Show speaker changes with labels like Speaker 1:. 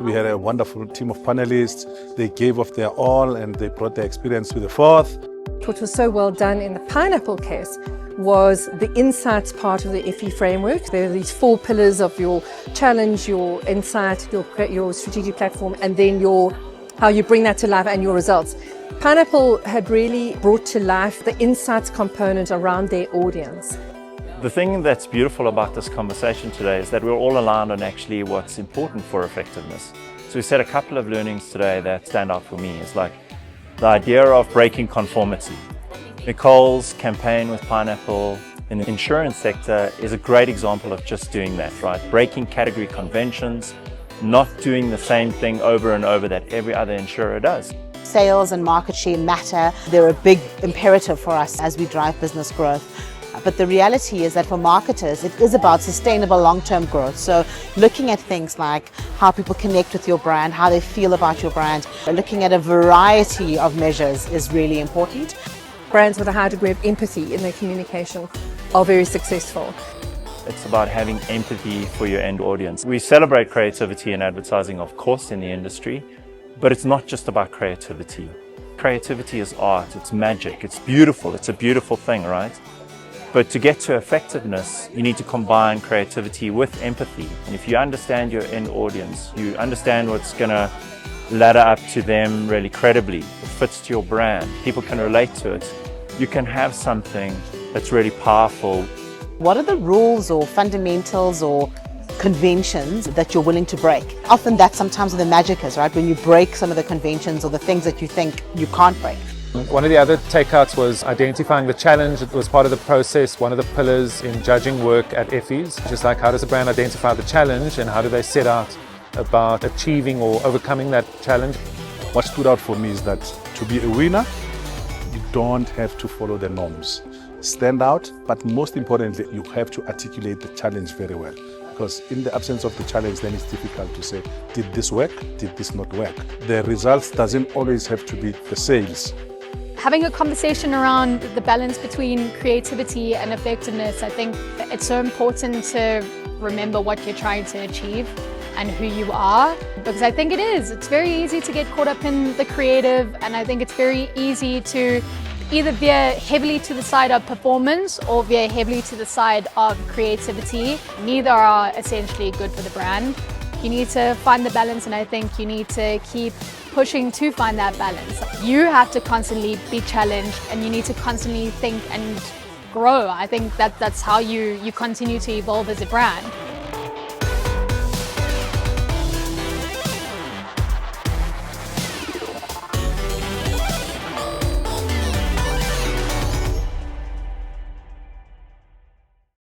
Speaker 1: We had a wonderful team of panelists. They gave of their all and they brought their experience to the forth.
Speaker 2: What was so well done in the pineapple case was the insights part of the Effie framework. There are these 4 pillars of your challenge, your insight, your strategic platform, and then how you bring that to life and your results. Pineapple had really brought to life the insights component around their audience.
Speaker 3: The thing that's beautiful about this conversation today is that we're all aligned on actually what's important for effectiveness. So we said a couple of learnings today that stand out for me. It's like the idea of breaking conformity. Nicole's campaign with Pineapple in the insurance sector is a great example of just doing that, right? Breaking category conventions, not doing the same thing over and over that every other insurer does.
Speaker 4: Sales and market share matter. They're a big imperative for us as we drive business growth. But the reality is that for marketers, it is about sustainable long-term growth. So looking at things like how people connect with your brand, how they feel about your brand, looking at a variety of measures is really important.
Speaker 2: Brands with a high degree of empathy in their communication are very successful.
Speaker 3: It's about having empathy for your end audience. We celebrate creativity in advertising, of course, in the industry, but it's not just about creativity. Creativity is art, it's magic, it's beautiful, it's a beautiful thing, right? But to get to effectiveness, you need to combine creativity with empathy. And if you understand your end audience, you understand what's going to ladder up to them really credibly, it fits to your brand, people can relate to it, you can have something that's really powerful.
Speaker 4: What are the rules or fundamentals or conventions that you're willing to break? Often that's sometimes where the magic is, right? When you break some of the conventions or the things that you think you can't break.
Speaker 5: One of the other takeouts was identifying the challenge. It was part of the process, one of the pillars in judging work at Effies. Just like, how does a brand identify the challenge and how do they set out about achieving or overcoming that challenge?
Speaker 1: What stood out for me is that to be a winner, you don't have to follow the norms. Stand out, but most importantly, you have to articulate the challenge very well. Because in the absence of the challenge, then it's difficult to say, did this work? Did this not work? The results doesn't always have to be the sales.
Speaker 6: Having a conversation around the balance between creativity and effectiveness, I think it's so important to remember what you're trying to achieve and who you are, because I think it's very easy to get caught up in the creative, and I think it's very easy to either veer heavily to the side of performance or veer heavily to the side of creativity. Neither are essentially good for the brand. You need to find the balance, and I think you need to keep pushing to find that balance. You have to constantly be challenged, and you need to constantly think and grow. I think that's how you continue to evolve as a brand.